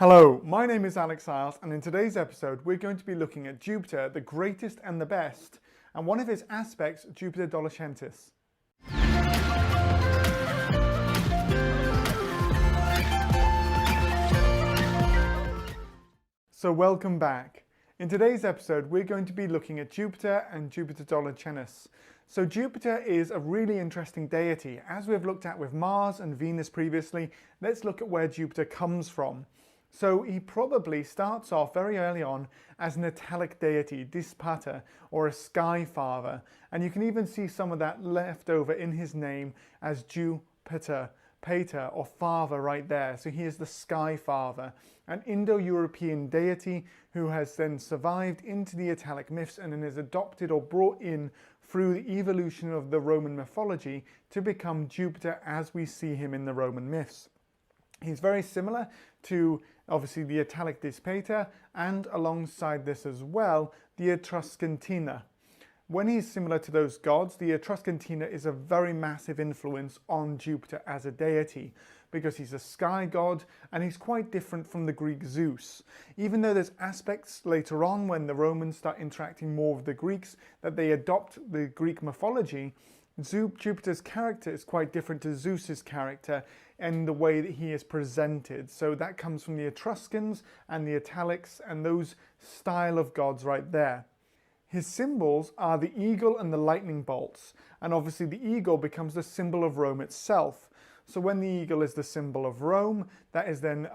Hello, my name is Alex Isles, and in today's episode we're going to be looking at Jupiter, the greatest and the best, and one of his aspects, Jupiter Dolichenus. So welcome back. In today's episode we're going to be looking at Jupiter and Jupiter Dolichenus. So Jupiter is a really interesting deity. As we've looked at with Mars and Venus previously, let's look at where Jupiter comes from. So he probably starts off very early on as an italic deity, Dispater, or a sky father. And you can even see some of that left over in his name as Jupiter, Pater, or father right there. So he is the sky father, an Indo-European deity who has then survived into the italic myths and then is adopted or brought in through the evolution of the Roman mythology to become Jupiter as we see him in the Roman myths. He's very similar to obviously the italic Dispater, and alongside this as well, the Etruscantina. When he's similar to those gods, the Etruscantina is a very massive influence on Jupiter as a deity because he's a sky god and he's quite different from the Greek Zeus. Even though there's aspects later on when the Romans start interacting more with the Greeks that they adopt the Greek mythology, Jupiter's character is quite different to Zeus's character in the way that he is presented. So that comes from the Etruscans and the Italics and those style of gods right there. His symbols are the eagle and the lightning bolts, and obviously the eagle becomes the symbol of Rome itself. So when the eagle is the symbol of Rome, that is then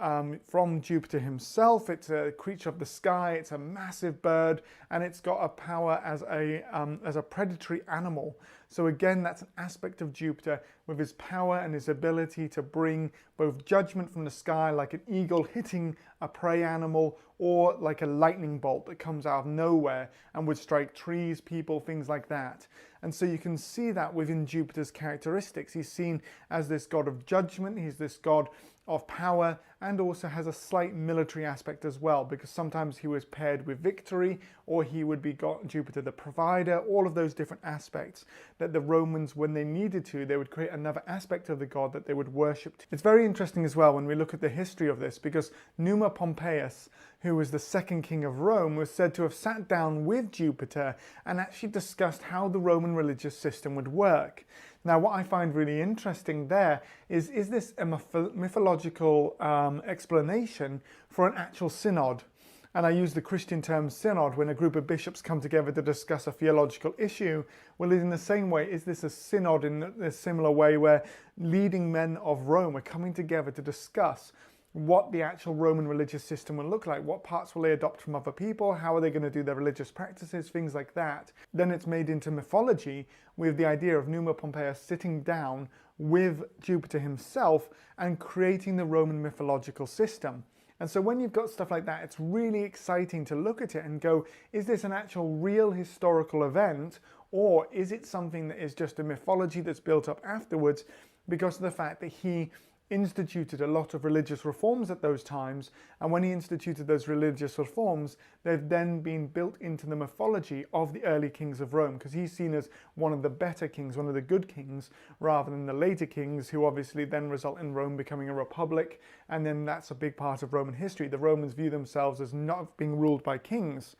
from Jupiter himself. It's a creature of the sky, it's a massive bird, and it's got a power as a predatory animal. So again, that's an aspect of Jupiter with his power and his ability to bring both judgment from the sky, like an eagle hitting a prey animal, or like a lightning bolt that comes out of nowhere and would strike trees, people, things like that. And so you can see that within Jupiter's characteristics. He's seen as this god of judgment, he's this god of power, and also has a slight military aspect as well, because sometimes he was paired with victory, or he would be Jupiter the provider, all of those different aspects that the Romans, when they needed to, they would create another aspect of the god that they would worship. It's very interesting as well when we look at the history of this, because Numa Pompeius, who was the second king of Rome, was said to have sat down with Jupiter and actually discussed how the Roman religious system would work. Now, what I find really interesting there is this a mythological explanation for an actual synod? And I use the Christian term synod when a group of bishops come together to discuss a theological issue. Well, in the same way, is this a synod in a similar way where leading men of Rome are coming together to discuss what the actual Roman religious system will look like? What parts will they adopt from other people? How are they going to do their religious practices? Things like that. Then it's made into mythology with the idea of Numa Pompeius sitting down with Jupiter himself and creating the Roman mythological system. And so when you've got stuff like that, it's really exciting to look at it and go, is this an actual real historical event, or is it something that is just a mythology that's built up afterwards because of the fact that he instituted a lot of religious reforms at those times, and when he instituted those religious reforms, they've then been built into the mythology of the early kings of Rome, because he's seen as one of the better kings, one of the good kings, rather than the later kings, who obviously then result in Rome becoming a republic, and then that's a big part of Roman history. The Romans view themselves as not being ruled by kings,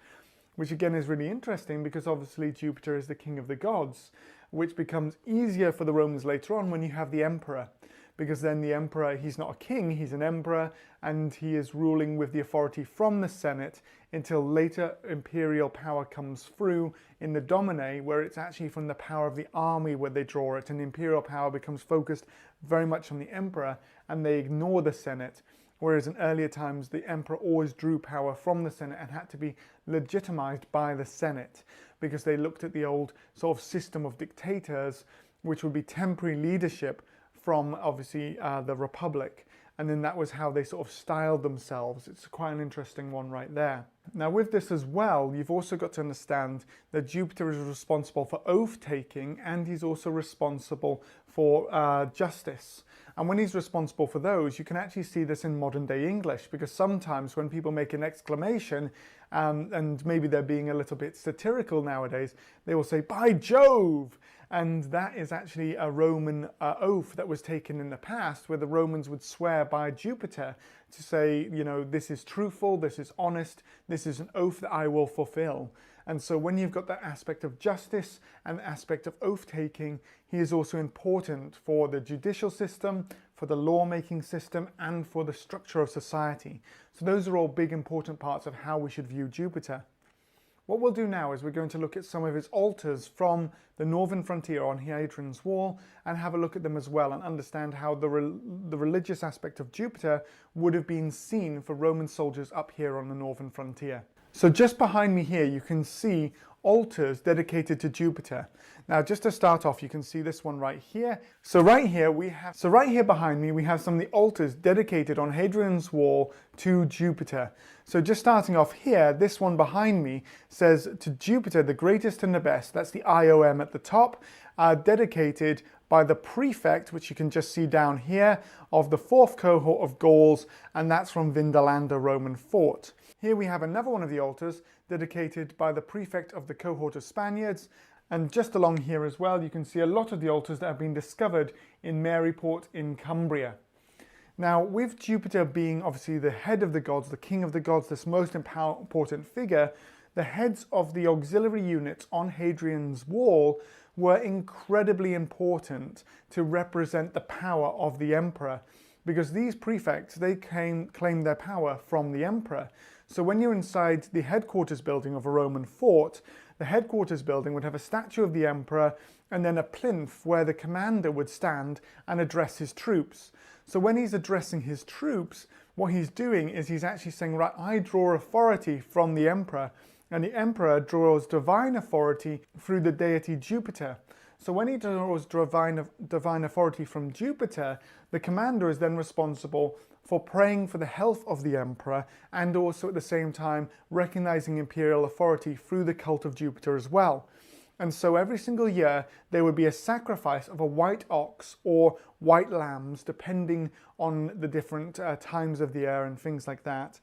which again is really interesting because obviously Jupiter is the king of the gods, which becomes easier for the Romans later on when you have the emperor. Because then the emperor, he's not a king, he's an emperor, and he is ruling with the authority from the Senate until later imperial power comes through in the Domine, where it's actually from the power of the army where they draw it, and imperial power becomes focused very much on the emperor, and they ignore the Senate. Whereas in earlier times, the emperor always drew power from the Senate and had to be legitimized by the Senate, because they looked at the old sort of system of dictators, which would be temporary leadership from obviously the Republic, and then that was how they sort of styled themselves. It's quite an interesting one right there. Now with this as well, you've also got to understand that Jupiter is responsible for oath-taking, and he's also responsible for justice. And when he's responsible for those, you can actually see this in modern day English, because sometimes when people make an exclamation, and maybe they're being a little bit satirical nowadays, they will say, "By Jove!" And that is actually a Roman oath that was taken in the past, where the Romans would swear by Jupiter to say, you know, this is truthful, this is honest, this is an oath that I will fulfill. And so when you've got that aspect of justice and the aspect of oath-taking, he is also important for the judicial system, for the lawmaking system, and for the structure of society. So those are all big important parts of how we should view Jupiter. What we'll do now is we're going to look at some of his altars from the northern frontier on Hadrian's Wall and have a look at them as well and understand how the religious aspect of Jupiter would have been seen for Roman soldiers up here on the northern frontier. So just behind me here you can see altars dedicated to Jupiter. Now just to start off, you can see this one right here. So right here behind me we have some of the altars dedicated on Hadrian's Wall to Jupiter. So just starting off here, this one behind me says to Jupiter, the greatest and the best. That's the IOM at the top, dedicated by the prefect, which you can just see down here, of the 4th cohort of Gauls, and that's from Vindolanda Roman fort. Here we have another one of the altars dedicated by the prefect of the cohort of Spaniards, and just along here as well you can see a lot of the altars that have been discovered in Maryport in Cumbria. Now, with Jupiter being obviously the head of the gods, the king of the gods, this most important figure, the heads of the auxiliary units on Hadrian's Wall were incredibly important to represent the power of the emperor, because these prefects, they claimed their power from the emperor. So when you're inside the headquarters building of a Roman fort, the headquarters building would have a statue of the emperor and then a plinth where the commander would stand and address his troops. So when he's addressing his troops, what he's doing is he's actually saying, right, I draw authority from the emperor, and the emperor draws divine authority through the deity Jupiter. So when he draws divine authority from Jupiter, the commander is then responsible for praying for the health of the emperor and also at the same time recognizing imperial authority through the cult of Jupiter as well. And so every single year there would be a sacrifice of a white ox or white lambs, depending on the different times of the year and things like that.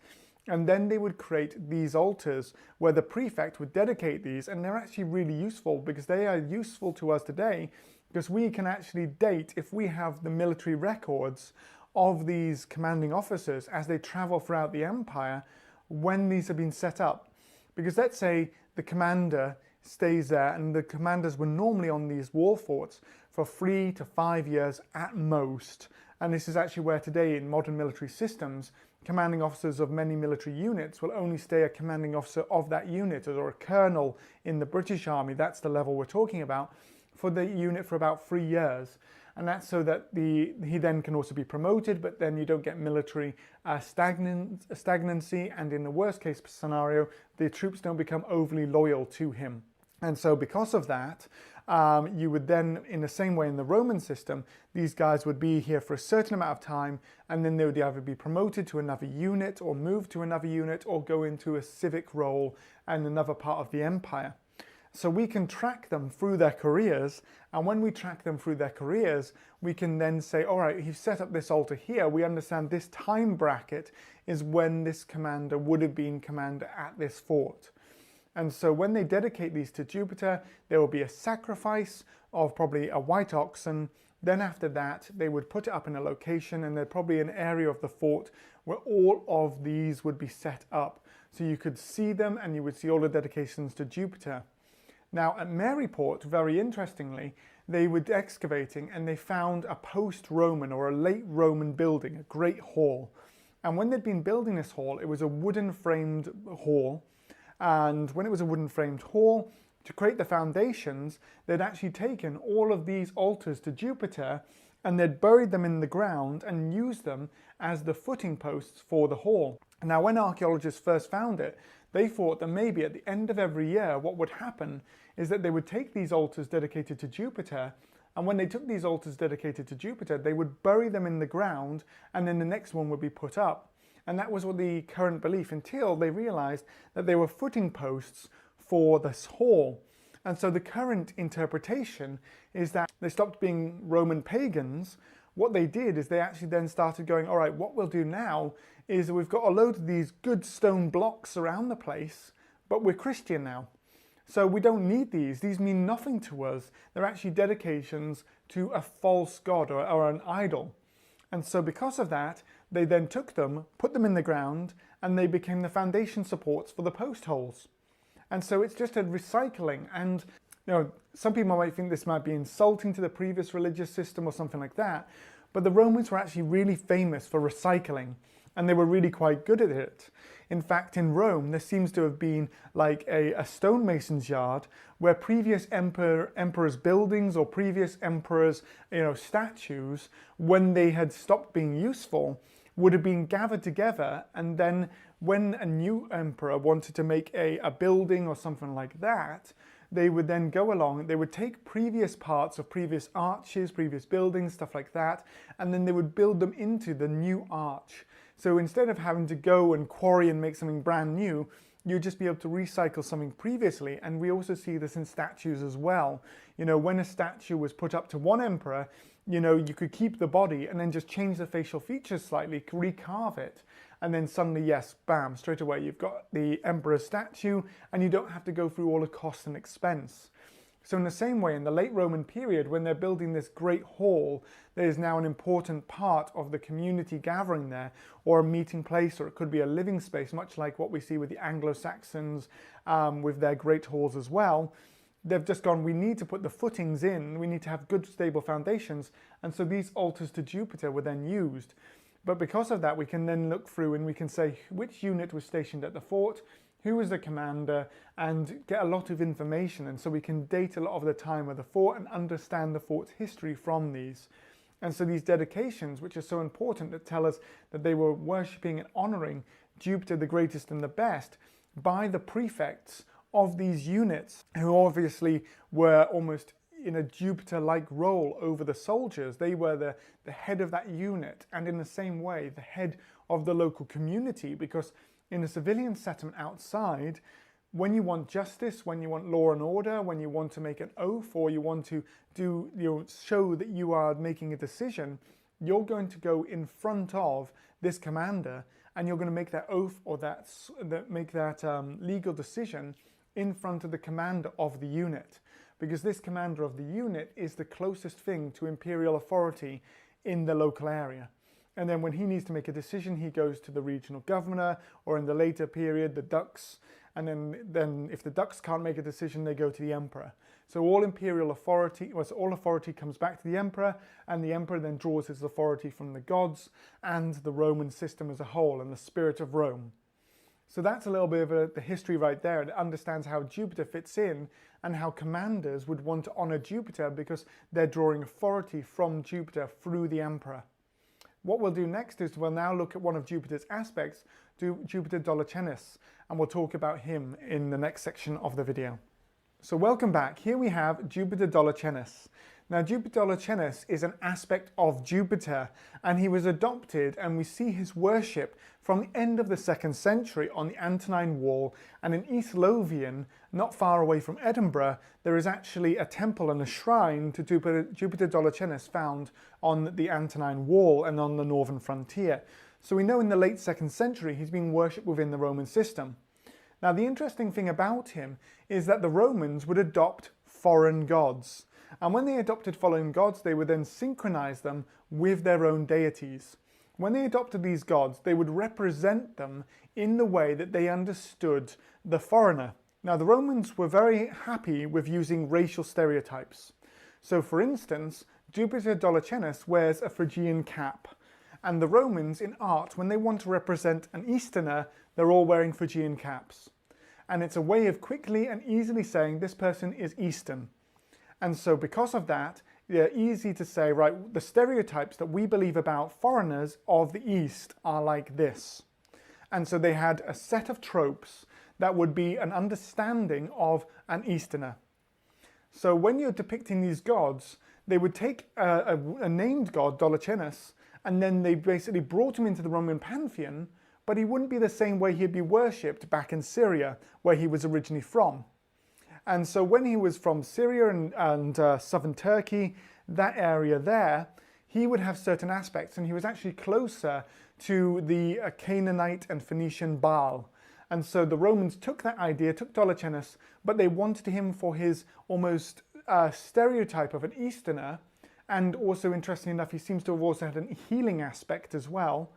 And then they would create these altars where the prefect would dedicate these, and they're actually really useful because they are useful to us today, because we can actually date, if we have the military records of these commanding officers as they travel throughout the empire, when these have been set up. Because let's say the commander stays there, and the commanders were normally on these wall forts for 3 to 5 years at most. And this is actually where today in modern military systems, commanding officers of many military units will only stay a commanding officer of that unit, or a colonel in the British Army, that's the level we're talking about, for the unit for about 3 years. And that's so that he then can also be promoted, but then you don't get military stagnancy, and in the worst case scenario, the troops don't become overly loyal to him. And so because of that, you would then, in the same way in the Roman system, these guys would be here for a certain amount of time, and then they would either be promoted to another unit or move to another unit or go into a civic role in another part of the empire. So we can track them through their careers, and when we track them through their careers, we can then say, all right, he's set up this altar here, we understand this time bracket is when this commander would have been commander at this fort. And so when they dedicate these to Jupiter, there will be a sacrifice of probably a white oxen. Then after that, they would put it up in a location, and there'd probably an area of the fort where all of these would be set up. So you could see them, and you would see all the dedications to Jupiter. Now at Maryport, very interestingly, they were excavating and they found a post-Roman or a late Roman building, a great hall. And when they'd been building this hall, it was a wooden framed hall. And when it was a wooden framed hall, to create the foundations, they'd actually taken all of these altars to Jupiter and they'd buried them in the ground and used them as the footing posts for the hall. Now, when archaeologists first found it, they thought that maybe at the end of every year, what would happen is that they would take these altars dedicated to Jupiter, and when they took these altars dedicated to Jupiter, they would bury them in the ground, and then the next one would be put up. And that was what the current belief, until they realized that they were footing posts for this hall. And so the current interpretation is that they stopped being Roman pagans. What they did is they actually then started going, all right, what we'll do now is we've got a load of these good stone blocks around the place, but we're Christian now. So we don't need these. These mean nothing to us. They're actually dedications to a false god or an idol. And so because of that, they then took them, put them in the ground, and they became the foundation supports for the post holes. And so it's just a recycling. And some people might think this might be insulting to the previous religious system or something like that, but the Romans were actually really famous for recycling, and they were really quite good at it. In fact, in Rome, there seems to have been like a stonemason's yard where previous emperors' buildings or previous emperors' statues, when they had stopped being useful, would have been gathered together, and then when a new emperor wanted to make a building or something like that, they would then go along, they would take previous parts of previous arches, previous buildings, stuff like that, and then they would build them into the new arch. So instead of having to go and quarry and make something brand new, you'd just be able to recycle something previously. And we also see this in statues as well. When a statue was put up to one emperor, you could keep the body and then just change the facial features slightly, recarve it. And then suddenly, yes, bam, straight away, you've got the emperor's statue and you don't have to go through all the cost and expense. So in the same way, in the late Roman period, when they're building this great hall, there is now an important part of the community gathering there, or a meeting place, or it could be a living space, much like what we see with the Anglo-Saxons with their great halls as well. They've just gone, we need to put the footings in, we need to have good stable foundations, and so these altars to Jupiter were then used. But because of that, we can then look through and we can say which unit was stationed at the fort, who was the commander, and get a lot of information. And so we can date a lot of the time of the fort and understand the fort's history from these. And so these dedications, which are so important, that tell us that they were worshipping and honoring Jupiter, the greatest and the best, by the prefects of these units, who obviously were almost in a Jupiter-like role over the soldiers. They were the head of that unit, and in the same way, the head of the local community, because in a civilian settlement outside, when you want justice, when you want law and order, when you want to make an oath, or you want to show that you are making a decision, you're going to go in front of this commander, and you're going to make that oath or make that legal decision in front of the commander of the unit, because this commander of the unit is the closest thing to imperial authority in the local area. And then when he needs to make a decision, he goes to the regional governor, or in the later period, the dux. And then if the dux can't make a decision, they go to the emperor. So all imperial authority, all authority comes back to the emperor, and the emperor then draws his authority from the gods and the Roman system as a whole, and the spirit of Rome. So that's a little bit of the history right there. It understands how Jupiter fits in and how commanders would want to honor Jupiter because they're drawing authority from Jupiter through the emperor. What we'll do next is we'll now look at one of Jupiter's aspects, Jupiter Dolichenus, and we'll talk about him in the next section of the video. So welcome back. Here we have Jupiter Dolichenus. Now Jupiter Dolichenus is an aspect of Jupiter, and he was adopted, and we see his worship from the end of the 2nd century on the Antonine Wall, and in East Lothian, not far away from Edinburgh, there is actually a temple and a shrine to Jupiter Dolichenus found on the Antonine Wall and on the northern frontier. So we know in the late 2nd century he's being worshipped within the Roman system. Now the interesting thing about him is that the Romans would adopt foreign gods. And when they adopted foreign gods, they would then synchronize them with their own deities. When they adopted these gods, they would represent them in the way that they understood the foreigner. Now, the Romans were very happy with using racial stereotypes. So, for instance, Jupiter Dolichenus wears a Phrygian cap. And the Romans, in art, when they want to represent an Easterner, they're all wearing Phrygian caps. And it's a way of quickly and easily saying this person is Eastern. And so because of that, they're easy to say, right, the stereotypes that we believe about foreigners of the East are like this. And so they had a set of tropes that would be an understanding of an Easterner. So when you're depicting these gods, they would take a named god, Dolichenus, and then they basically brought him into the Roman Pantheon, but he wouldn't be the same way he'd be worshipped back in Syria, where he was originally from. And so when he was from Syria and southern Turkey, that area there, he would have certain aspects, and he was actually closer to the Canaanite and Phoenician Baal. And so the Romans took that idea, took Dolichenus, but they wanted him for his almost stereotype of an Easterner, and also, interestingly enough, he seems to have also had a healing aspect as well.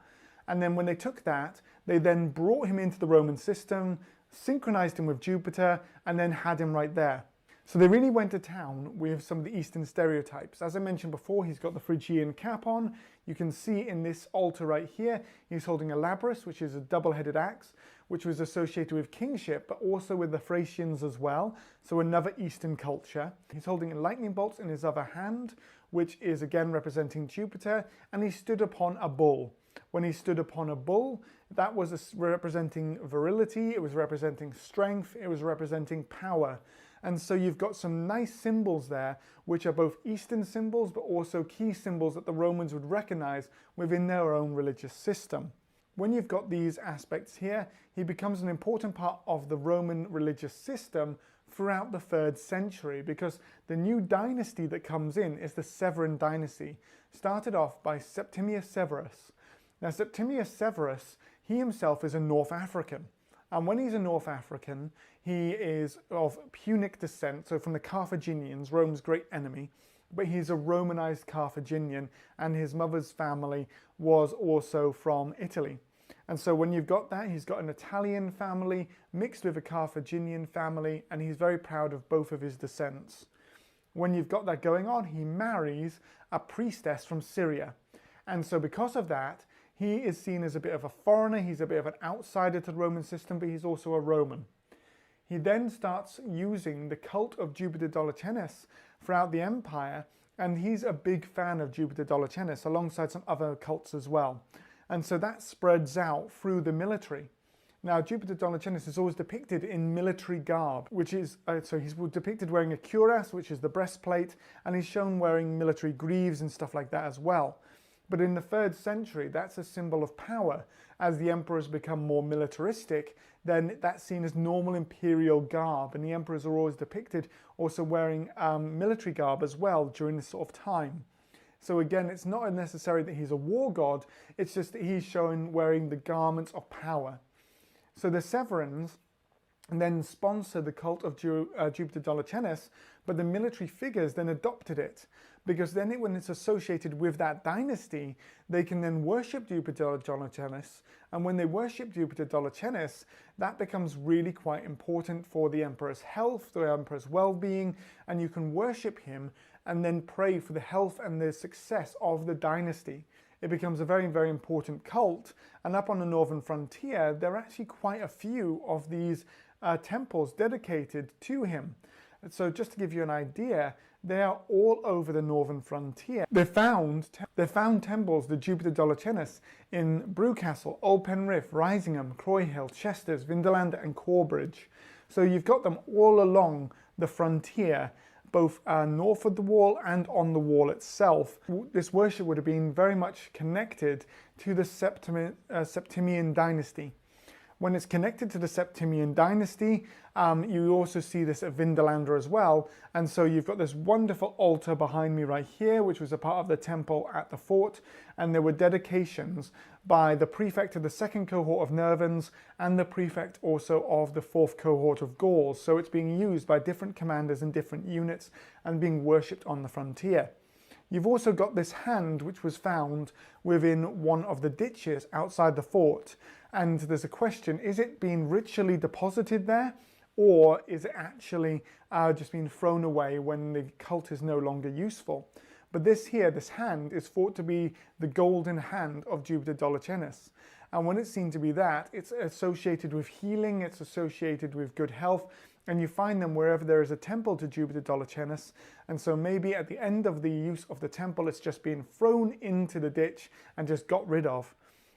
And then when they took that, they then brought him into the Roman system, synchronized him with Jupiter, and then had him right there. So they really went to town with some of the Eastern stereotypes. As I mentioned before, he's got the Phrygian cap on. You can see in this altar right here, he's holding a labrys, which is a double-headed axe, which was associated with kingship, but also with the Thracians as well. So another Eastern culture. He's holding lightning bolts in his other hand, which is again representing Jupiter, and he stood upon a bull. When he stood upon a bull, that was representing virility, it was representing strength, it was representing power. And so you've got some nice symbols there, which are both Eastern symbols, but also key symbols that the Romans would recognize within their own religious system. When you've got these aspects here, he becomes an important part of the Roman religious system throughout the 3rd century, because the new dynasty that comes in is the Severan dynasty, started off by Septimius Severus. Now Septimius Severus, he himself is a North African. And when he's a North African, he is of Punic descent, so from the Carthaginians, Rome's great enemy, but he's a Romanized Carthaginian, and his mother's family was also from Italy. And so when you've got that, he's got an Italian family mixed with a Carthaginian family, and he's very proud of both of his descents. When you've got that going on, he marries a priestess from Syria. And so because of that, he is seen as a bit of a foreigner, he's a bit of an outsider to the Roman system, but he's also a Roman. He then starts using the cult of Jupiter Dolichenus throughout the empire, and he's a big fan of Jupiter Dolichenus alongside some other cults as well. And so that spreads out through the military. Now, Jupiter Dolichenus is always depicted in military garb, which is, so he's depicted wearing a cuirass, which is the breastplate, and he's shown wearing military greaves and stuff like that as well. But in the 3rd century, that's a symbol of power. As the emperors become more militaristic, then that's seen as normal imperial garb, and the emperors are always depicted also wearing military garb as well during this sort of time. So again, it's not necessary that he's a war god, it's just that he's shown wearing the garments of power. So the Severans then sponsored the cult of Jupiter Dolichenus, but the military figures then adopted it, because then when it's associated with that dynasty, they can then worship Jupiter Dolichenus, and when they worship Jupiter Dolichenus, that becomes really quite important for the emperor's health, the emperor's well-being, and you can worship him and then pray for the health and the success of the dynasty. It becomes a very, very important cult, and up on the northern frontier, there are actually quite a few of these temples dedicated to him. So just to give you an idea, they are all over the northern frontier. They found temples to Jupiter Dolichenus in Brewcastle, Old Penrith, Risingham, Croyhill, Chesters, Vindolanda and Corbridge. So you've got them all along the frontier, both north of the wall and on the wall itself. This worship would have been very much connected to the Septimian dynasty. When it's connected to the Septimian dynasty, you also see this at Vindolanda as well. And so you've got this wonderful altar behind me right here, which was a part of the temple at the fort. And there were dedications by the prefect of the 2nd cohort of Nervans and the prefect also of the 4th cohort of Gauls. So it's being used by different commanders and different units and being worshipped on the frontier. You've also got this hand which was found within one of the ditches outside the fort. And there's a question, is it being ritually deposited there, or is it actually just being thrown away when the cult is no longer useful? But this here, this hand, is thought to be the golden hand of Jupiter Dolichenus. And when it's seen to be that, it's associated with healing, it's associated with good health, and you find them wherever there is a temple to Jupiter Dolichenus. And so maybe at the end of the use of the temple, it's just being thrown into the ditch and just got rid of,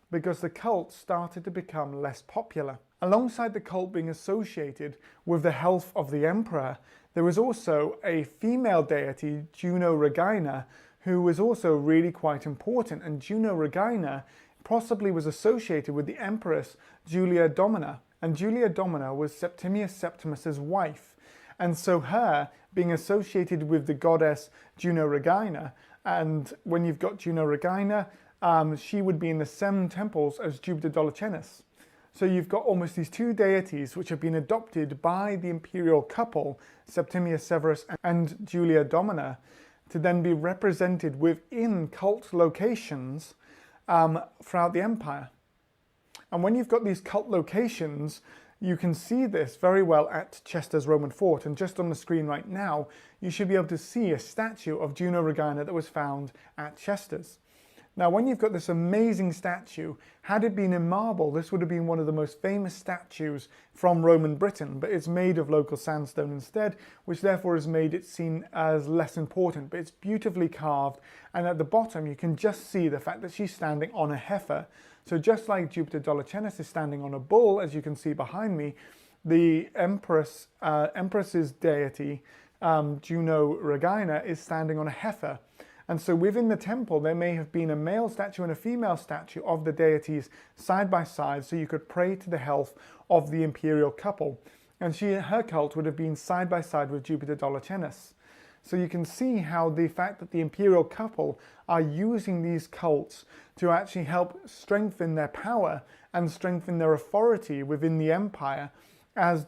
because the cult started to become less popular. Alongside the cult being associated with the health of the emperor, there was also a female deity, JUNO Regina, who was also really quite important. And JUNO Regina possibly was associated with the empress Julia Domina. And Julia Domina was Septimius Septimus's wife. And so her being associated with the goddess JUNO Regina, and when you've got JUNO Regina, she would be in the same temples as Jupiter Dolichenus. So you've got almost these two deities which have been adopted by the imperial couple, Septimius Severus and Julia Domina, to then be represented within cult locations throughout the empire. And when you've got these cult locations, you can see this very well at Chester's Roman fort, and just on the screen right now, you should be able to see a statue of Juno Regina that was found at Chester's. Now, when you've got this amazing statue, had it been in marble, this would have been one of the most famous statues from Roman Britain, but it's made of local sandstone instead, which therefore has made it seen as less important, but it's beautifully carved, and at the bottom you can just see the fact that she's standing on a heifer. So just like Jupiter Dolichenus is standing on a bull, as you can see behind me, the Empress's deity, Juno Regina, is standing on a heifer. And so within the temple, there may have been a male statue and a female statue of the deities side by side, so you could pray to the health of the imperial couple. And her cult would have been side by side with Jupiter Dolichenus. So you can see how the fact that the imperial couple are using these cults to actually help strengthen their power and strengthen their authority within the empire, as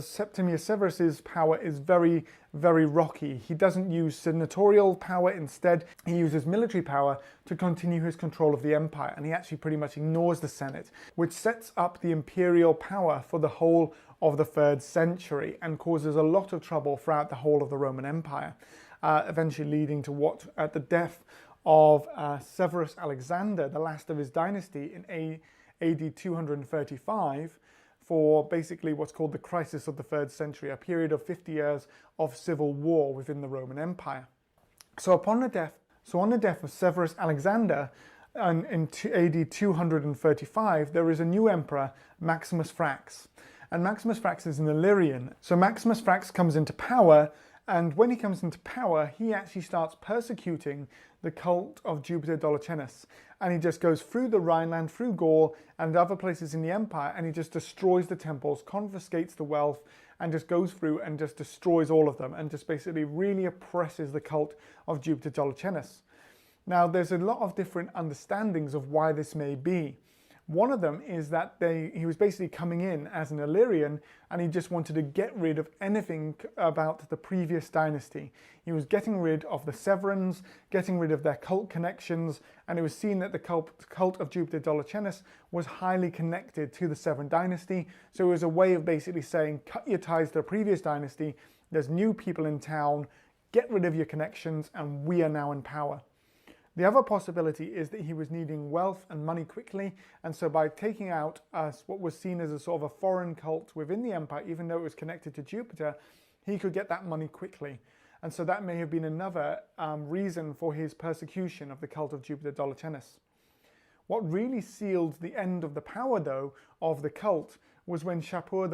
Septimius Severus's power is very, very rocky. He doesn't use senatorial power, instead he uses military power to continue his control of the empire, and he actually pretty much ignores the Senate, which sets up the imperial power for the whole of the 3rd century and causes a lot of trouble throughout the whole of the Roman Empire, eventually leading to what, at the death of Severus Alexander, the last of his dynasty in AD 235, for basically what's called the crisis of the 3rd century, a period of 50 years of civil war within the Roman Empire. So on the death of Severus Alexander in AD 235, there is a new emperor, Maximus THRAX. And Maximus THRAX is an Illyrian. So Maximus THRAX comes into power, and when he comes into power, he actually starts persecuting the cult of Jupiter Dolichenus. And he just goes through the Rhineland, through Gaul, and other places in the empire, and he just destroys the temples, confiscates the wealth, and just goes through and just destroys all of them, and just basically really oppresses the cult of Jupiter Dolichenus. Now, there's a lot of different understandings of why this may be. One of them is that he was basically coming in as an Illyrian, and he just wanted to get rid of anything about the previous dynasty. He was getting rid of the Severans, getting rid of their cult connections, and it was seen that the cult of Jupiter Dolichenus was highly connected to the Severan dynasty. So it was a way of basically saying, cut your ties to the previous dynasty, there's new people in town, get rid of your connections, and we are now in power. The other possibility is that he was needing wealth and money quickly, and so by taking out what was seen as a sort of a foreign cult within the empire, even though it was connected to Jupiter, he could get that money quickly. And so that may have been another reason for his persecution of the cult of Jupiter Dolichenus. What really sealed the end of the power, though, of the cult was when Shapur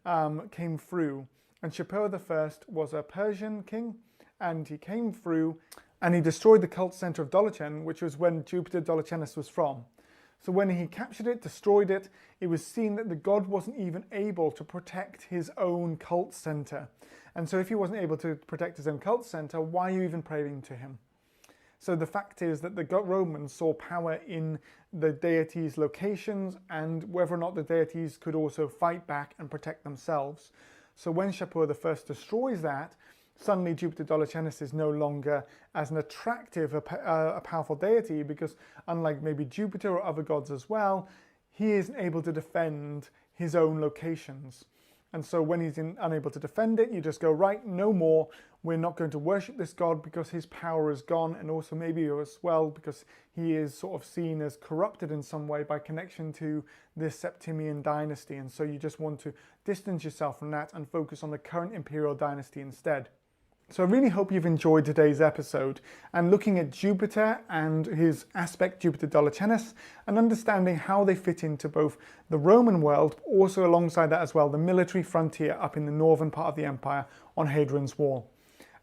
I came through. And Shapur I was a Persian king, and he came through and he destroyed the cult center of Dolichenus, which was when Jupiter Dolichenus was from. So when he captured it, destroyed it, it was seen that the god wasn't even able to protect his own cult center. And so if he wasn't able to protect his own cult center, why are you even praying to him? So the fact is that the Romans saw power in the deities' locations, and whether or not the deities could also fight back and protect themselves. So when Shapur I destroys that, suddenly Jupiter Dolichenus is no longer as an attractive, a powerful deity, because unlike maybe Jupiter or other gods as well, he isn't able to defend his own locations. And so when he's unable to defend it, you just go, right, no more. We're not going to worship this god because his power is gone, and also maybe as well because he is sort of seen as corrupted in some way by connection to this Septimian dynasty. And so you just want to distance yourself from that and focus on the current imperial dynasty instead. So I really hope you've enjoyed today's episode and looking at Jupiter and his aspect Jupiter Dolichenus and understanding how they fit into both the Roman world, but also alongside that as well, the military frontier up in the northern part of the empire on Hadrian's Wall.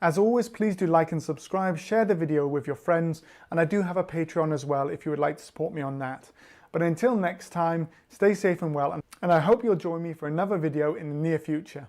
As always, please do like and subscribe, share the video with your friends, and I do have a Patreon as well if you would like to support me on that. But until next time, stay safe and well, and I hope you'll join me for another video in the near future.